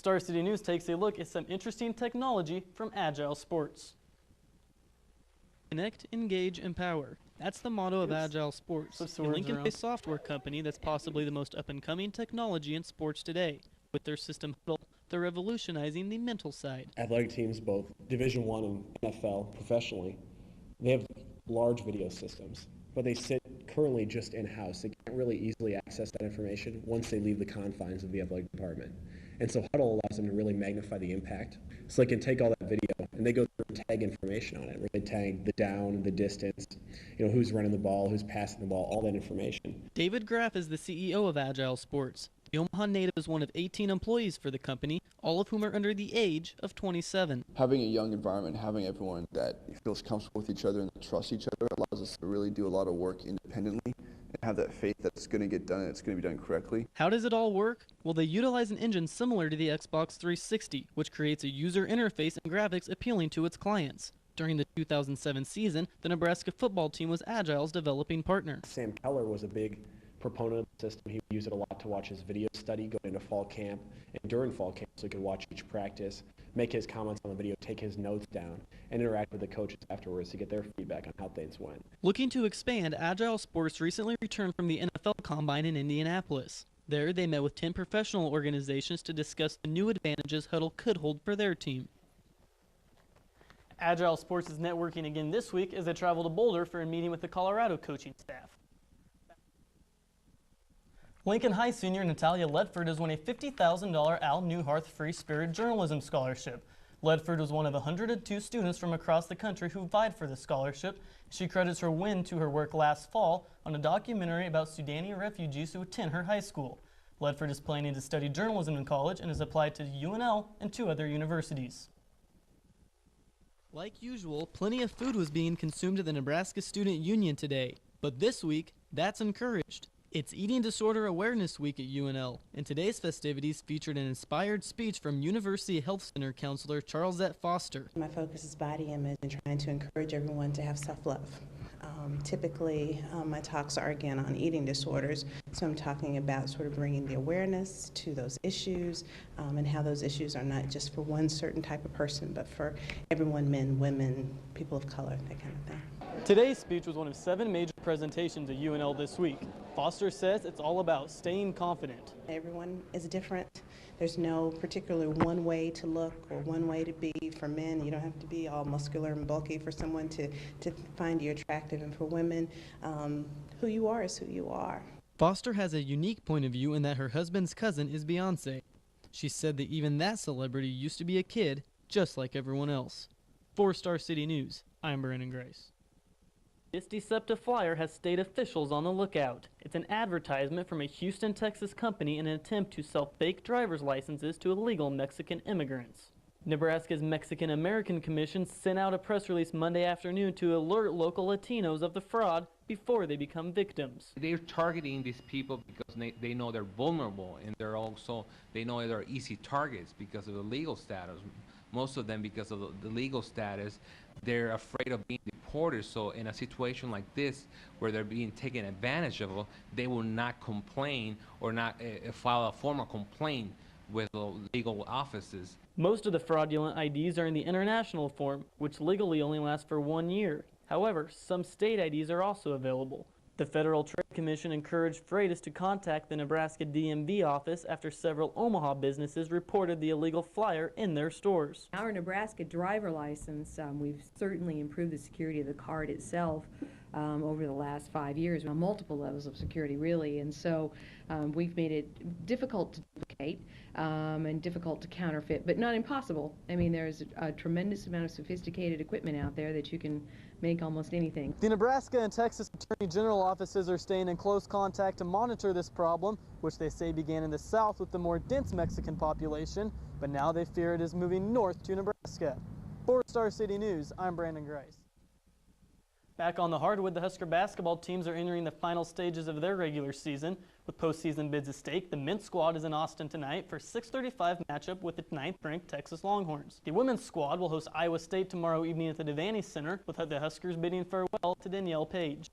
Star City News takes a look at some interesting technology from Agile Sports. Connect, engage, empower. That's the motto of Agile Sports, a Lincoln-based software company that's possibly the most up-and-coming technology in sports today. With their system Huddle, they're revolutionizing the mental side. Athletic teams, both Division I and NFL professionally, they have large video systems, but they sit currently just in-house. They can't really easily access that information once they leave the confines of the athletic department. And so Huddle allows them to really magnify the impact. So they can take all that video and they go through and tag information on it, where they tag the down, the distance, who's running the ball, who's passing the ball, all that information. David Graff is the CEO of Agile Sports. The Omaha native is one of 18 employees for the company, all of whom are under the age of 27. Having a young environment, having everyone that feels comfortable with each other and trusts each other allows us to really do a lot of work independently and have that faith that it's going to get done and it's going to be done correctly. How does it all work? Well, they utilize an engine similar to the Xbox 360, which creates a user interface and graphics appealing to its clients. During the 2007 season, the Nebraska football team was Agile's developing partner. Sam Keller was a big proponent of the system. He would use it a lot to watch his video study going into fall camp and during fall camp, so he could watch each practice, make his comments on the video, take his notes down, and interact with the coaches afterwards to get their feedback on how things went. Looking to expand, Agile Sports recently returned from the NFL Combine in Indianapolis. There, they met with 10 professional organizations to discuss the new advantages Huddle could hold for their team. Agile Sports is networking again this week as they travel to Boulder for a meeting with the Colorado coaching staff. Lincoln High senior Natalia Ledford has won a $50,000 Al Newharth Free Spirit Journalism Scholarship. Ledford was one of 102 students from across the country who vied for the scholarship. She credits her win to her work last fall on a documentary about Sudani refugees who attend her high school. Ledford is planning to study journalism in college and has applied to UNL and 2 other universities. Like usual, plenty of food was being consumed at the Nebraska Student Union today. But this week, that's encouraged. It's Eating Disorder Awareness Week at UNL, and today's festivities featured an inspired speech from University Health Center counselor Charlesette Foster. My focus is body image and trying to encourage everyone to have self-love. Typically, my talks are again on eating disorders, so I'm talking about sort of bringing the awareness to those issues and how those issues are not just for one certain type of person, but for everyone, men, women, people of color, that kind of thing. Today's speech was one of 7 major presentations at UNL this week. Foster says it's all about staying confident. Everyone is different. There's no particular one way to look or one way to be. For men, you don't have to be all muscular and bulky for someone to find you attractive. And for women, who you are is who you are. Foster has a unique point of view in that her husband's cousin is Beyonce. She said that even that celebrity used to be a kid, just like everyone else. For Star City News, I'm Brandon Gries. This deceptive flyer has state officials on the lookout. It's an advertisement from a Houston, Texas company in an attempt to sell fake driver's licenses to illegal Mexican immigrants. Nebraska's Mexican-American Commission sent out a press release Monday afternoon to alert local Latinos of the fraud before they become victims. They're targeting these people because they know they're vulnerable, and they know they're easy targets because of the legal status. Most of them, because of the legal status, they're afraid of being deported. So in a situation like this, where they're being taken advantage of, they will not complain or not file a formal complaint with legal offices. Most of the fraudulent IDs are in the international form, which legally only lasts for 1 year. However, some state IDs are also available. The Federal Trade Commission encouraged Freitas to contact the Nebraska DMV office after several Omaha businesses reported the illegal flyer in their stores. Our Nebraska driver license, we've certainly improved the security of the card itself over the last 5 years, on multiple levels of security, really, and so we've made it difficult to duplicate and difficult to counterfeit, but not impossible. I mean, there's a tremendous amount of sophisticated equipment out there that you can make almost anything. The Nebraska and Texas Attorney General offices are staying in close contact to monitor this problem, which they say began in the south with the more dense Mexican population, but now they fear it is moving north to Nebraska. For Star City News, I'm Brandon Gries. Back on the hardwood, the Husker basketball teams are entering the final stages of their regular season. With postseason bids at stake, the men's squad is in Austin tonight for a 6:35 matchup with the 9th-ranked Texas Longhorns. The women's squad will host Iowa State tomorrow evening at the Devaney Center, with the Huskers bidding farewell to Danielle Page.